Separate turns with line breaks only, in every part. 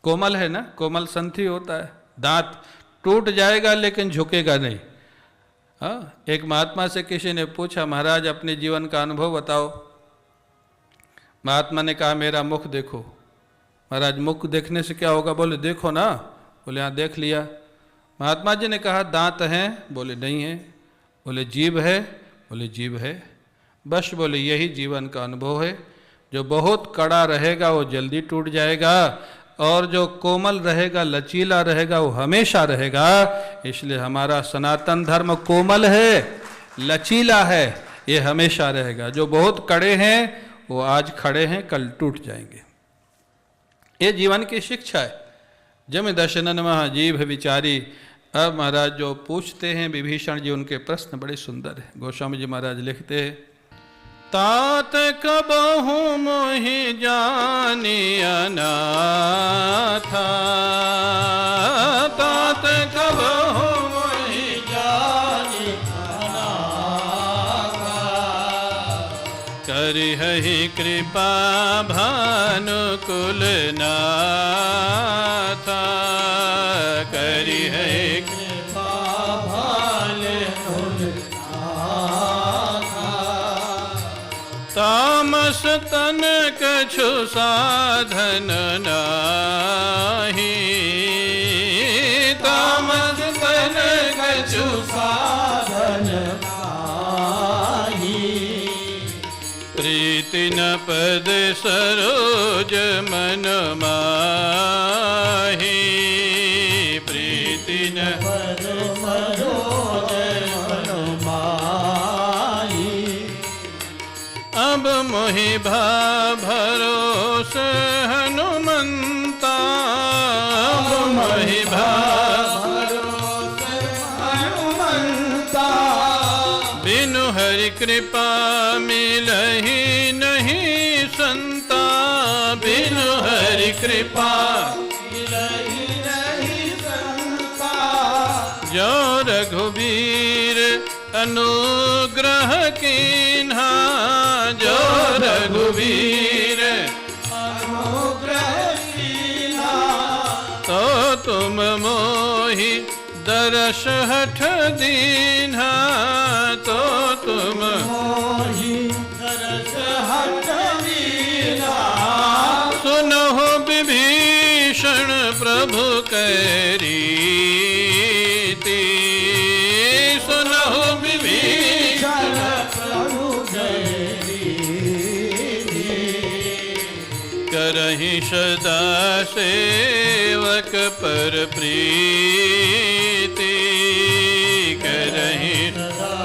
कोमल है ना, कोमल संथी होता है, दांत टूट जाएगा लेकिन झुकेगा नहीं। हाँ, एक महात्मा से किसी ने पूछा, महाराज अपने जीवन का अनुभव बताओ। महात्मा ने कहा मेरा मुख देखो। महाराज मुख देखने से क्या होगा? बोले देखो ना। बोले हाँ देख लिया। महात्मा जी ने कहा दांत हैं? बोले नहीं है। बोले जीभ है? बोले जीभ है। बस बोले यही जीवन का अनुभव है। जो बहुत कड़ा रहेगा वो जल्दी टूट जाएगा, और जो कोमल रहेगा, लचीला रहेगा, वो हमेशा रहेगा। इसलिए हमारा सनातन धर्म कोमल है, लचीला है, ये हमेशा रहेगा। जो बहुत कड़े हैं वो आज खड़े हैं, कल टूट जाएंगे। ये जीवन की शिक्षा है। जम दशनन महाजीभ विचारी। अब महाराज जो पूछते हैं विभीषण जी, उनके प्रश्न बड़े सुंदर है। गोस्वामी जी महाराज लिखते हैं, तात कबहु मोहि जानी अनाथा, तात कबहु मोहि जानी अनाथा, करिहहि कृपा भानुकुल नाथा, करिहहि कृपा भानुकुल नाथा, तामस तन कछु साधन नाही, तामस तन कछु साधन नाही, प्रीति न पद सरोज मन माही, प्रीति न पद सरोज मन माही, अब मोहि भरोस हनुमंता, अब मोहि भरोस हनुमंता, बिनु हरि कृपा मिलहि नहीं संता, बिनु हरि कृपा मिलहि नहीं संता, जो रघुबीर अनुग्रह कीन्हा, जो रघुबीर अनुग्रह कीन्हा, तो तुम मोहि दरस हठ दीन्हा, तो तुम मोहि दरस हठ दीन्हा, सुनहु विभीषण प्रभु कैरी, सुनहु विभीषण प्रभु कैरी, करहि सदा सेवक पर प्रीति, करहि सदा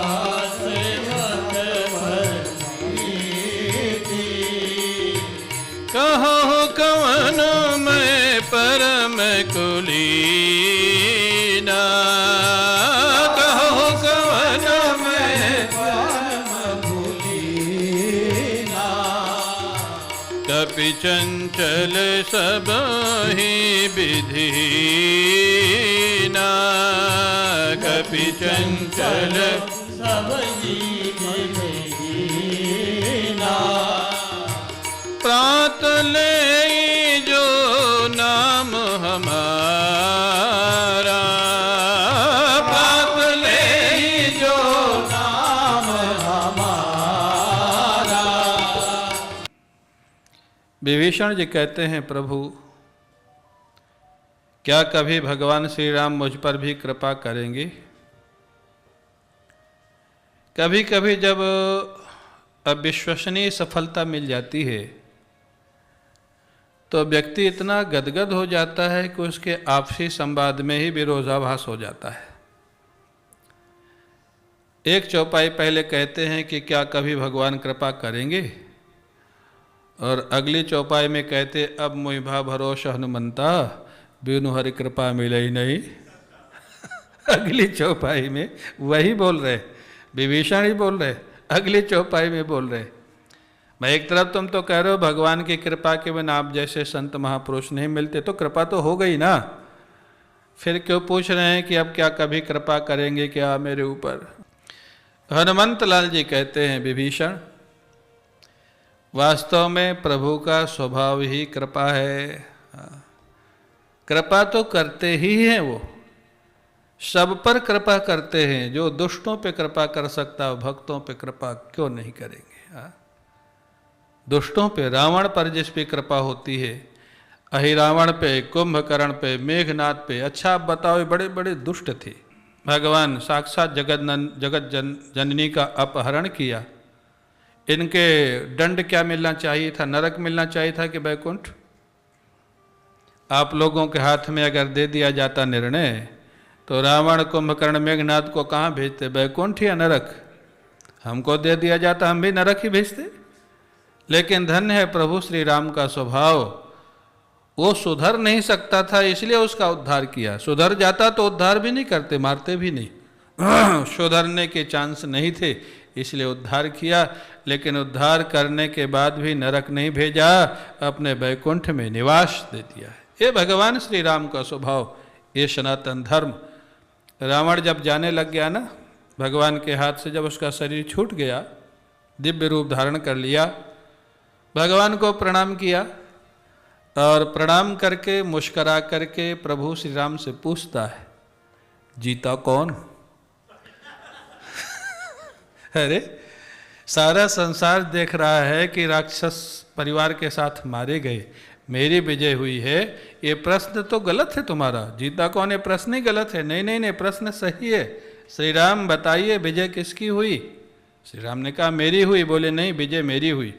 सेवक पर प्रीति, कहो कवन मैं परम कुलीना, कहो कवन मैं परम कुलीना, कपि चंचल सबहि विधीना, कपि चंचल सबहि विधीना, प्रात ले जो नाम हमारा, प्रात ले जो नाम हमारा। विभीषण जी कहते हैं, प्रभु क्या कभी भगवान श्री राम मुझ पर भी कृपा करेंगे? कभी कभी जब अविश्वसनीय सफलता मिल जाती है तो व्यक्ति इतना गदगद हो जाता है कि उसके आपसी संवाद में ही विरोधाभास हो जाता है। एक चौपाई पहले कहते हैं कि क्या कभी भगवान कृपा करेंगे, और अगली चौपाई में कहते अब मोहि भरोस हनुमंता, बिनु हरि कृपा मिले ही नहीं। अगली चौपाई में वही बोल रहे, विभीषण ही बोल रहे, अगली चौपाई में बोल रहे। मैं एक तरफ तुम तो कह रहे हो भगवान की कृपा के बिना आप जैसे संत महापुरुष नहीं मिलते, तो कृपा तो हो गई ना, फिर क्यों पूछ रहे हैं कि अब क्या कभी कृपा करेंगे क्या मेरे ऊपर? हनुमंत लाल जी कहते हैं, विभीषण वास्तव में प्रभु का स्वभाव ही कृपा है। कृपा तो करते ही हैं, वो सब पर कृपा करते हैं। जो दुष्टों पे कृपा कर सकता है भक्तों पे कृपा क्यों नहीं करेंगे? हाँ? दुष्टों पे, रावण पर जिस पे कृपा होती है, अहिरावण पे, कुंभकर्ण पे, मेघनाथ पे, अच्छा आप बताओ, ये बड़े बड़े दुष्ट थे, भगवान साक्षात जगत जननी का अपहरण किया, इनके दंड क्या मिलना चाहिए था? नरक मिलना चाहिए था कि बैकुंठ? आप लोगों के हाथ में अगर दे दिया जाता निर्णय, तो रावण, कुंभकर्ण, मेघनाथ को कहाँ भेजते? बैकुंठ या नरक? हमको दे दिया जाता हम भी नरक ही भेजते। लेकिन धन्य है प्रभु श्री राम का स्वभाव, वो सुधर नहीं सकता था इसलिए उसका उद्धार किया। सुधर जाता तो उद्धार भी नहीं करते, मारते भी नहीं। सुधरने के चांस नहीं थे इसलिए उद्धार किया, लेकिन उद्धार करने के बाद भी नरक नहीं भेजा, अपने बैकुंठ में निवास दे दिया है। ये भगवान श्री राम का स्वभाव, ये सनातन धर्म। रावण जब जाने लग गया ना, भगवान के हाथ से जब उसका शरीर छूट गया, दिव्य रूप धारण कर लिया, भगवान को प्रणाम किया और प्रणाम करके मुस्करा करके प्रभु श्री राम से पूछता है, जीता कौन? अरे सारा संसार देख रहा है कि राक्षस परिवार के साथ मारे गए, मेरी विजय हुई है। ये प्रश्न तो गलत है तुम्हारा, जीता कौन? ये प्रश्न ही गलत है। नहीं नहीं नहीं, प्रश्न सही है। श्री राम बताइए विजय किसकी हुई? श्री राम ने कहा मेरी हुई। बोले नहीं, विजय मेरी हुई।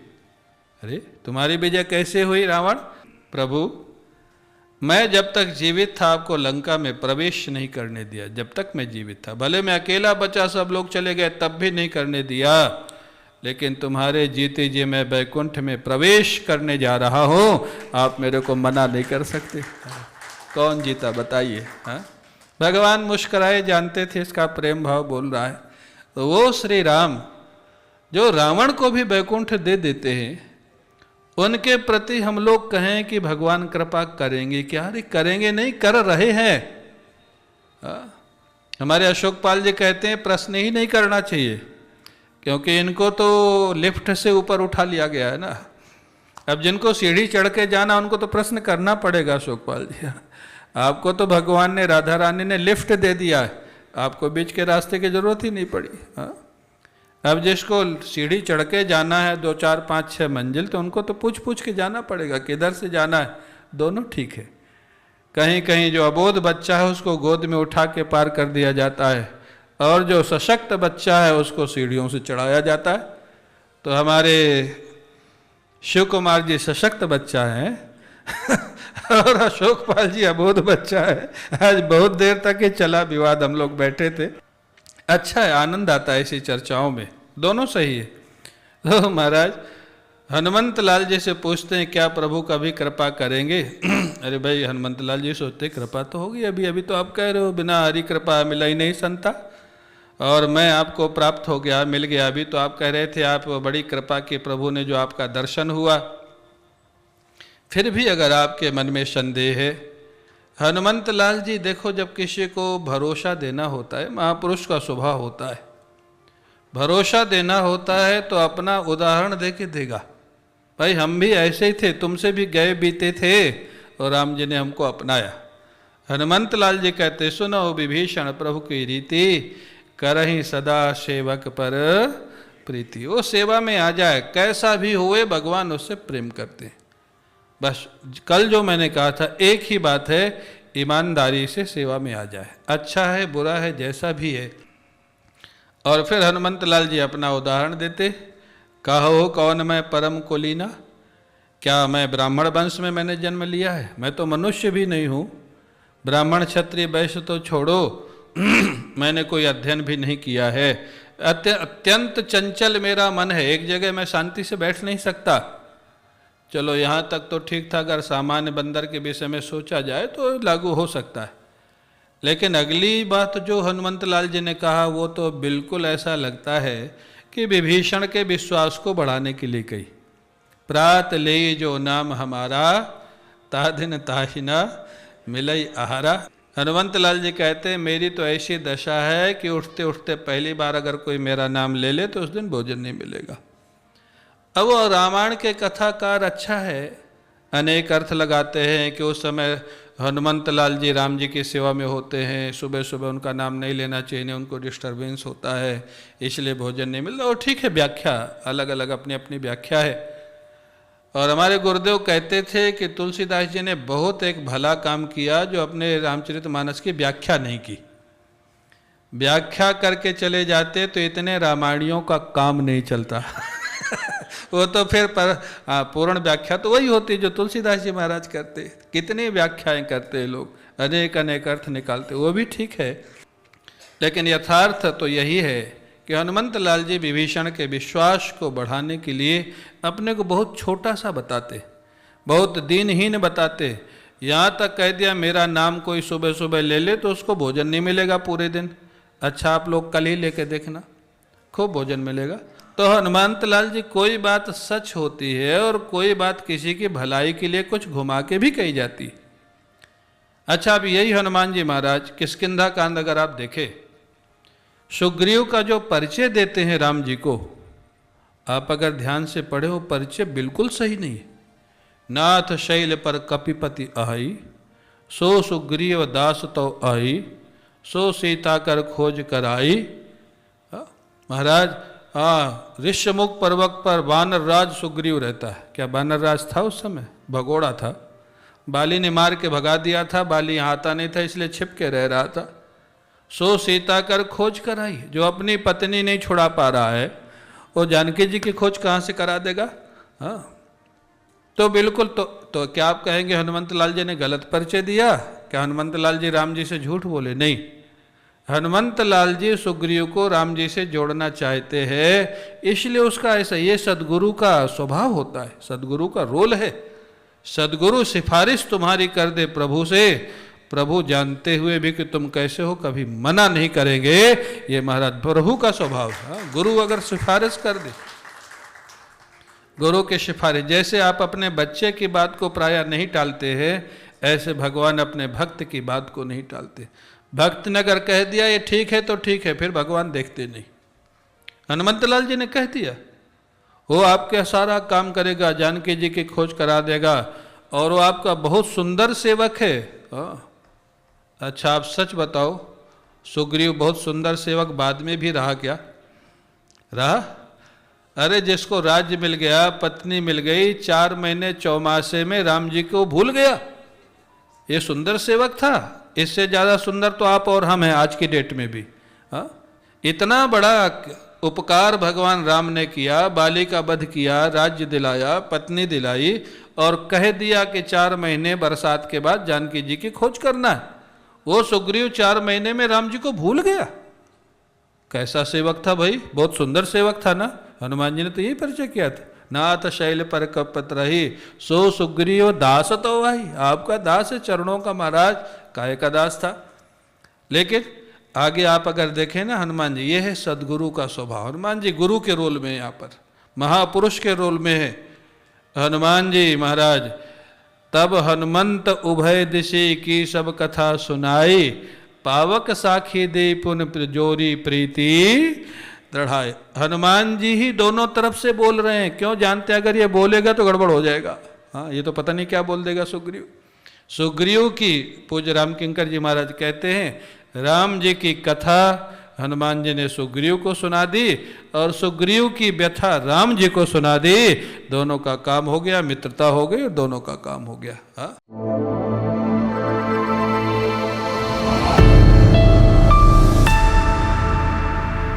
अरे तुम्हारी विजय कैसे हुई रावण? प्रभु मैं जब तक जीवित था आपको लंका में प्रवेश नहीं करने दिया, जब तक मैं जीवित था। भले मैं अकेला बचा, सब लोग चले गए, तब भी नहीं करने दिया। लेकिन तुम्हारे जीते जी मैं बैकुंठ में प्रवेश करने जा रहा हूँ, आप मेरे को मना नहीं कर सकते। कौन जीता बताइए? हाँ, भगवान मुस्कुराए, जानते थे इसका प्रेम भाव बोल रहा है। तो वो श्री राम जो रावण को भी बैकुंठ दे देते हैं, उनके प्रति हम लोग कहें कि भगवान कृपा करेंगे क्या? अरे करेंगे नहीं, कर रहे हैं। हमारे अशोकपाल जी कहते हैं प्रश्न ही नहीं करना चाहिए, क्योंकि इनको तो लिफ्ट से ऊपर उठा लिया गया है ना। अब जिनको सीढ़ी चढ़ के जाना उनको तो प्रश्न करना पड़ेगा अशोकपाल जी। आपको तो भगवान ने, राधा रानी ने लिफ्ट दे दिया है, आपको बीच के रास्ते की जरूरत ही नहीं पड़ी। अब जिसको सीढ़ी चढ़ के जाना है 2, 4, 5, 6 मंजिल, तो उनको तो पूछ पूछ के जाना पड़ेगा किधर से जाना है। दोनों ठीक है। कहीं कहीं जो अबोध बच्चा है उसको गोद में उठा के पार कर दिया जाता है, और जो सशक्त बच्चा है उसको सीढ़ियों से चढ़ाया जाता है। तो हमारे शिव कुमार जी सशक्त बच्चा हैं और अशोकपाल जी अबोध बच्चा है। आज बहुत देर तक ये चला विवाद, हम लोग बैठे थे। अच्छा है, आनंद आता है ऐसी चर्चाओं में, दोनों सही है। तो महाराज हनुमंत लाल जी से पूछते हैं क्या प्रभु कभी कृपा करेंगे? अरे भाई हनुमंत लाल जी सोचते कृपा तो होगी, अभी अभी तो आप कह रहे हो बिना हरि कृपा मिला ही नहीं संता, और मैं आपको प्राप्त हो गया, मिल गया। अभी तो आप कह रहे थे आप बड़ी कृपा की प्रभु ने जो आपका दर्शन हुआ। फिर भी अगर आपके मन में संदेह है, हनुमंत लाल जी देखो, जब किसी को भरोसा देना होता है, महापुरुष का स्वभाव होता है, भरोसा देना होता है तो अपना उदाहरण दे के देगा। भाई हम भी ऐसे ही थे, तुमसे भी गए बीते थे और राम जी ने हमको अपनाया। हनुमंत लाल जी कहते सुनो विभीषण प्रभु की रीति, करहि सदा सेवक पर प्रीति। वो सेवा में आ जाए, कैसा भी हुए भगवान उससे प्रेम करते हैं। बस कल जो मैंने कहा था एक ही बात है, ईमानदारी से सेवा में आ जाए, अच्छा है बुरा है जैसा भी है। और फिर हनुमंत लाल जी अपना उदाहरण देते, कहो कौन मैं परम कुलीना, क्या मैं ब्राह्मण वंश में मैंने जन्म लिया है? मैं तो मनुष्य भी नहीं हूँ, ब्राह्मण क्षत्रिय वैश्य तो छोड़ो, मैंने कोई अध्ययन भी नहीं किया है। अत्यंत चंचल मेरा मन है, एक जगह मैं शांति से बैठ नहीं सकता। चलो यहाँ तक तो ठीक था, अगर सामान्य बंदर के विषय में सोचा जाए तो लागू हो सकता है। लेकिन अगली बात जो हनुमंत लाल जी ने कहा वो तो बिल्कुल ऐसा लगता है कि विभीषण के विश्वास को बढ़ाने के लिए कही। प्रात ले जो नाम हमारा, तादिन ताहिना मिलई आहारा। हनुमंत लाल जी कहते हैं मेरी तो ऐसी दशा है कि उठते उठते पहली बार अगर कोई मेरा नाम ले ले तो उस दिन भोजन नहीं मिलेगा। अब वो रामायण के कथाकार अच्छा है, अनेक अर्थ लगाते हैं कि उस समय हनुमंत लाल जी राम जी की सेवा में होते हैं, सुबह सुबह उनका नाम नहीं लेना चाहिए, उनको डिस्टरबेंस होता है, इसलिए भोजन नहीं मिलता। और ठीक है, व्याख्या अलग अलग अपनी अपनी व्याख्या है। और हमारे गुरुदेव कहते थे कि तुलसीदास जी ने बहुत एक भला काम किया जो अपने रामचरितमानस की व्याख्या नहीं की। व्याख्या करके चले जाते तो इतने रामायणियों का काम नहीं चलता वो तो फिर पूर्ण व्याख्या तो वही होती जो तुलसीदास जी महाराज करते। कितनी व्याख्याएं करते लोग, अनेक अनेक अर्थ निकालते, वो भी ठीक है, लेकिन यथार्थ तो यही है कि हनुमंत लाल जी विभीषण के विश्वास को बढ़ाने के लिए अपने को बहुत छोटा सा बताते, बहुत दीनहीन बताते। यहाँ तक कह दिया मेरा नाम कोई सुबह सुबह ले ले तो उसको भोजन नहीं मिलेगा पूरे दिन। अच्छा, आप लोग कल ही लेके देखना, खूब भोजन मिलेगा। तो हनुमंत लाल जी कोई बात सच होती है और कोई बात किसी की भलाई के लिए कुछ घुमा के भी कही जाती। अच्छा, अब यही हनुमान जी महाराज किष्किंधा कांड अगर आप देखें, सुग्रीव का जो परिचय देते हैं राम जी को, आप अगर ध्यान से पढ़े वो परिचय बिल्कुल सही नहीं है। नाथ शैल पर कपिपति आई, सो सुग्रीव दास तो आई, सो सीता कर खोज कराई। महाराज ऋष्यमुख पर्वत पर वानर राज सुग्रीव रहता है। क्या वानर राज था उस समय? भगोड़ा था, बाली ने मार के भगा दिया था, बाली यहाँ आता नहीं था इसलिए छिप के रह रहा था। सो सीता कर खोज कराई, जो अपनी पत्नी नहीं छुड़ा पा रहा है वो जानकी जी की खोज कहाँ से करा देगा? हाँ, तो बिल्कुल तो क्या आप कहेंगे हनुमंत लाल जी ने गलत परिचय दिया? क्या हनुमंत लाल जी राम जी से झूठ बोले? नहीं, हनुमंत लाल जी सुग्रीव को राम जी से जोड़ना चाहते हैं, इसलिए उसका ऐसा, ये सदगुरु का स्वभाव होता है, सदगुरु का रोल है। सदगुरु सिफारिश तुम्हारी कर दे प्रभु से, प्रभु जानते हुए भी कि तुम कैसे हो कभी मना नहीं करेंगे। ये महाराज प्रभु का स्वभाव है। गुरु अगर सिफारिश कर दे, गुरु के सिफारिश, जैसे आप अपने बच्चे की बात को प्रायः नहीं टालते हैं, ऐसे भगवान अपने भक्त की बात को नहीं टालते। भक्त ने अगर कह दिया ये ठीक है तो ठीक है, फिर भगवान देखते नहीं। हनुमंत लाल जी ने कह दिया, वो आपके सारा काम करेगा, जानकी जी की खोज करा देगा और वो आपका बहुत सुंदर सेवक है। अच्छा, आप सच बताओ, सुग्रीव बहुत सुंदर सेवक बाद में भी रहा क्या? रहा? अरे जिसको राज्य मिल गया, पत्नी मिल गई, 4 महीने चौमासे में राम जी को भूल गया, ये सुंदर सेवक था? इससे ज़्यादा सुंदर तो आप और हम हैं आज की डेट में भी। हाँ, इतना बड़ा उपकार भगवान राम ने किया, बाली का वध किया, राज्य दिलाया, पत्नी दिलाई और कह दिया कि 4 महीने बरसात के बाद जानकी जी की खोज करना है। वो सुग्रीव 4 महीने में राम जी को भूल गया। कैसा सेवक था भाई? बहुत सुंदर सेवक था ना। हनुमान जी ने तो यही परिचय किया था, नाथ शैल पर कपत रही, सो सुग्रीव दास तो भाई, आपका दास है चरणों का। महाराज काय का दास था। लेकिन आगे आप अगर देखें ना हनुमान जी, ये है सदगुरु का स्वभाव। हनुमान जी गुरु के रोल में, यहाँ पर महापुरुष के रोल में है हनुमान जी महाराज। तब हनुमंत उभय दिशि की सब कथा सुनाई, पावक साखी दे पुन जोरी प्रीति दृढ़ाए। हनुमान जी ही दोनों तरफ से बोल रहे हैं। क्यों? जानते अगर ये बोलेगा तो गड़बड़ हो जाएगा। हाँ, ये तो पता नहीं क्या बोल देगा सुग्रीव। सुग्रीव की, पूज्य राम किंकर जी महाराज कहते हैं, राम जी की कथा हनुमान जी ने सुग्रीव को सुना दी और सुग्रीव की व्यथा राम जी को सुना दी। दोनों का काम हो गया, मित्रता हो गई और दोनों का काम हो गया। हाँ।